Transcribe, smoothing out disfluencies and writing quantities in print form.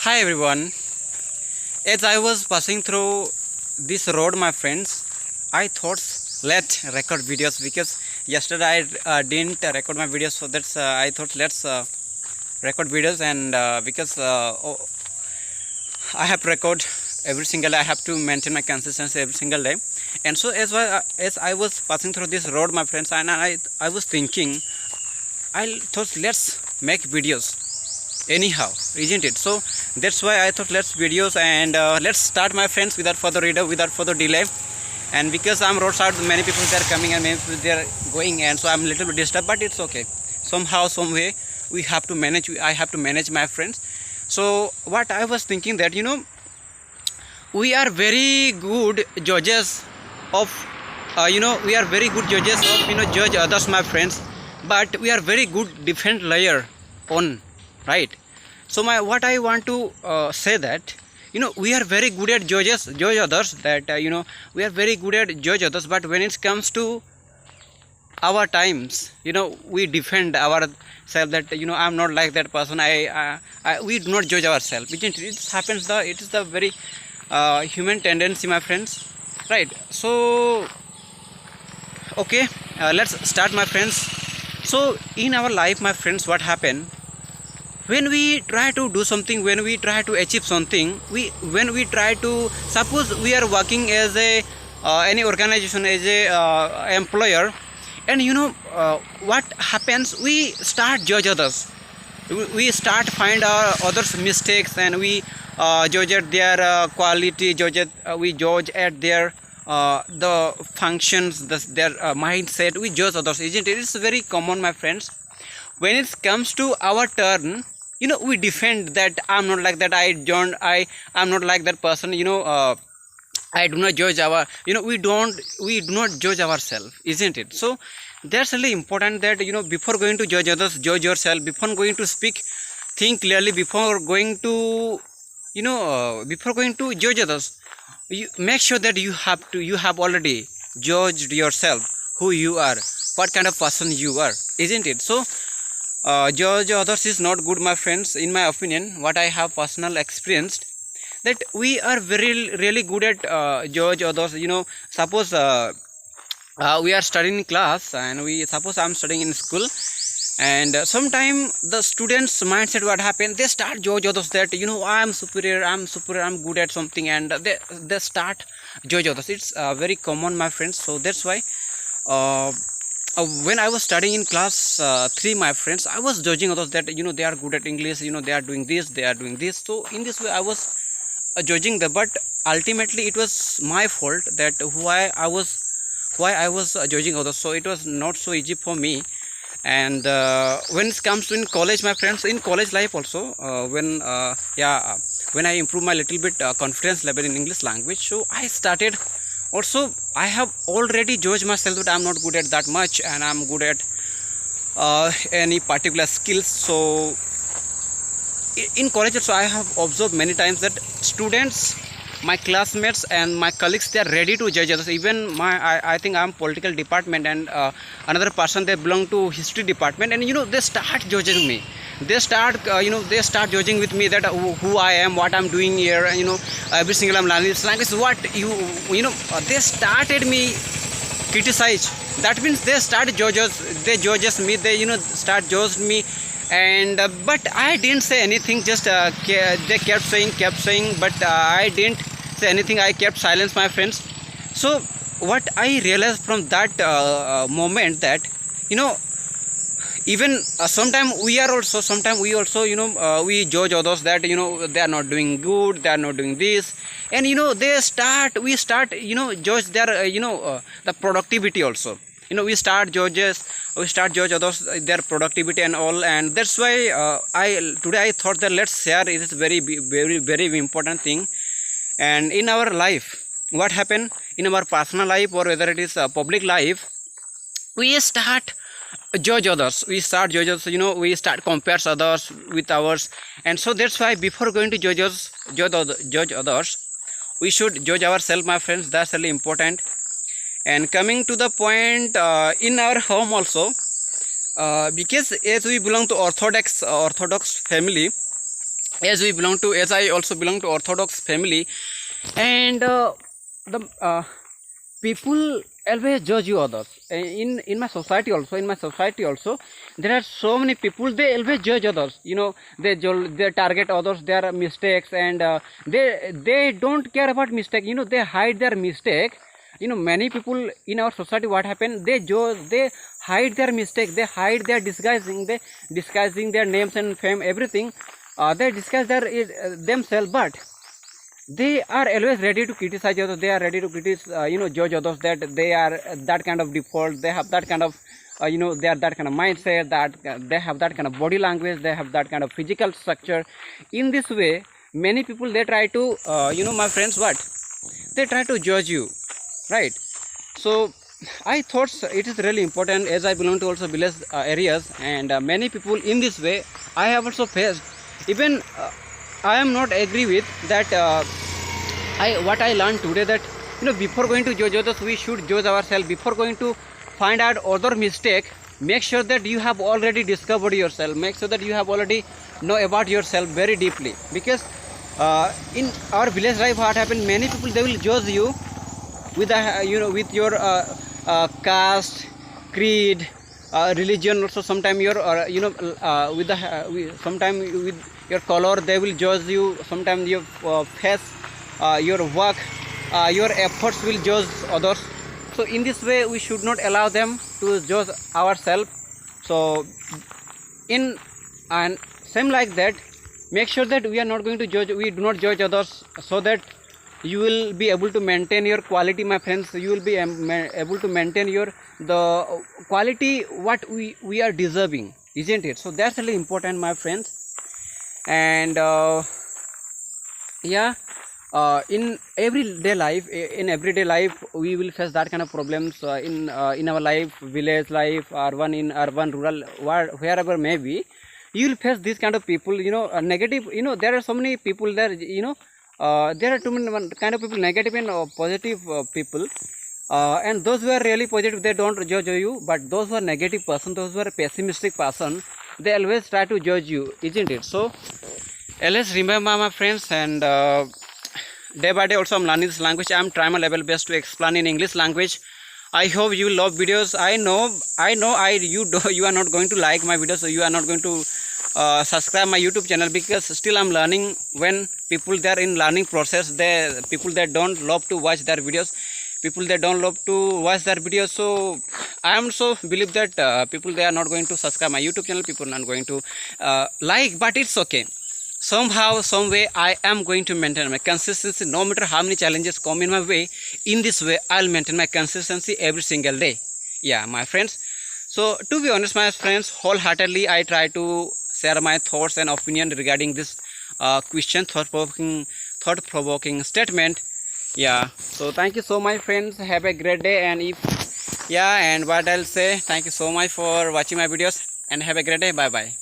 Hi everyone. As I was passing through this road, my friends, I thought let record videos because yesterday I didn't record my videos, so that's I thought let's record videos and I have to record every single day. I have to maintain my consistency every single day. And so as I was passing through this road, my friends, and I was thinking, I thought let's make videos anyhow, isn't it? So that's why I thought let's videos and let's start, my friends, without further ado, without further delay. And because I'm roadside, many people they are coming and many people they are going, and so I'm a little bit disturbed, but it's okay. Somehow, some way, we have to manage. I have to manage, my friends. So what I was thinking that we are very good judges of we are very good judges of judge others, my friends, but we are very good defend layer on, right? So my what I want to say that we are very good at judge others, that we are very good at judge others, but when it comes to our times, we defend ourselves, that I'm not like that person. We do not judge ourselves. It happens, it is the very human tendency, my friends, right? So okay, let's start, my friends. So in our life, my friends, what happened when we try to do something, when we try to achieve something, when we try to, suppose we are working as a any organization, as a employer, and what happens, we start judge others. We start find our others mistakes, and we judge at their quality, we judge at their the functions, their mindset. We judge others, isn't it? It's very common, my friends. When it comes to our turn, we defend that I'm not like that. I'm not like that person. I do not judge our. We do not judge ourselves, isn't it? So that's really important that before going to judge others, judge yourself. Before going to speak, think clearly. Before going to before going to judge others, you make sure that you have already judged yourself, who you are, what kind of person you are, isn't it? So judge others is not good, my friends. In my opinion, what I have personal experienced, that we are really good at judge others. Suppose we are studying in class, and suppose I'm studying in school, and sometime the students mindset, what happened, they start judge others, that I'm superior, I'm good at something, and they start judge others. It's very common, my friends. So that's why when I was studying in class 3, my friends, I was judging others, that they are good at English, they are doing this, they are doing this. So in this way I was judging them, but ultimately it was my fault, that why I was judging others. So it was not so easy for me. And when it comes to in college, my friends, in college life also, when I improve my little bit confidence level in English language, so I started also, I have already judged myself that I'm not good at that much, and I'm good at any particular skills. So in college also, I have observed many times that students, my classmates and my colleagues, they are ready to judge others. Even I think I'm political department, and another person, they belong to history department, and they start judging me. They start they start judging with me, that who I am, what I'm doing here, and every single I'm learning this language, what they started me criticize. That means they start judges me, they start judge me. And but I didn't say anything, just they kept saying, but I didn't say anything. I kept silence, my friends. So what I realized from that moment, that even sometimes we also we judge others, that they are not doing good, they are not doing this, and we start judge their the productivity also. We start judge others, their productivity and all. And that's why today I thought that let's share. It is very important thing. And in our life, what happened in our personal life, or whether it is public life, we start judge others, we start compare others with ours. And so that's why before going to judge others, we should judge ourselves, my friends. That's really important. And coming to the point, in our home also, because as we belong to orthodox family, as I also belong to Orthodox family, and the people always judge you others. In my society also, there are so many people, they always judge others. They target others, their mistakes, and they don't care about mistake. They hide their mistake. Many people in our society, what happened, they hide their mistake, they hide their disguising their names and fame, everything. They disguise themselves, but they are always ready to criticize others. They are ready to judge others, that they are that kind of default, they have that kind of they are that kind of mindset, that they have that kind of body language, they have that kind of physical structure. In this way, many people, they try to my friends, what they try to judge you, right? So I thought it is really important, as I belong to also village areas, and many people in this way I have also faced. Even I am not agree with that. What I learned today, that before going to judge others, we should judge ourselves. Before going to find out other mistake, make sure that you have already discovered yourself. Make sure that you have already know about yourself very deeply. Because in our village life, what happened? Many people, they will judge you with with your caste, creed, religion. Also, sometimes your sometime with your color, they will judge you. Sometimes your face, your work, your efforts will judge others. So in this way, we should not allow them to judge ourselves. So in and same like that, make sure that we are not going to judge, we do not judge others, so that you will be able to maintain your quality, my friends. You will be able to maintain the quality what we are deserving, isn't it? So that's really important, my friends. And in everyday life, we will face that kind of problems in our life, village life, urban, rural, wherever may be. You will face this kind of people, negative. There are so many people there. There are too many kind of people, negative and positive people. And those who are really positive, they don't judge you. But those who are negative person, those who are pessimistic person, they always try to judge you, isn't it? So let's remember, my friends, and day by day also I'm learning this language. I'm trying my level best to explain in English language. I hope you love videos. I know you are not going to like my videos, so you are not going to subscribe my YouTube channel, because still I'm learning. When people, they are in learning process, people that don't love to watch their videos, so I am so believe that people, they are not going to subscribe my YouTube channel, people are not going to like, but it's okay. Somehow, some way, I am going to maintain my consistency, no matter how many challenges come in my way. In this way, I'll maintain my consistency every single day. Yeah, my friends. So to be honest, my friends, wholeheartedly I try to share my thoughts and opinion regarding this question, thought-provoking statement. Yeah, so thank you so much, friends. Have a great day. And and what I'll say, thank you so much for watching my videos, and have a great day. Bye bye.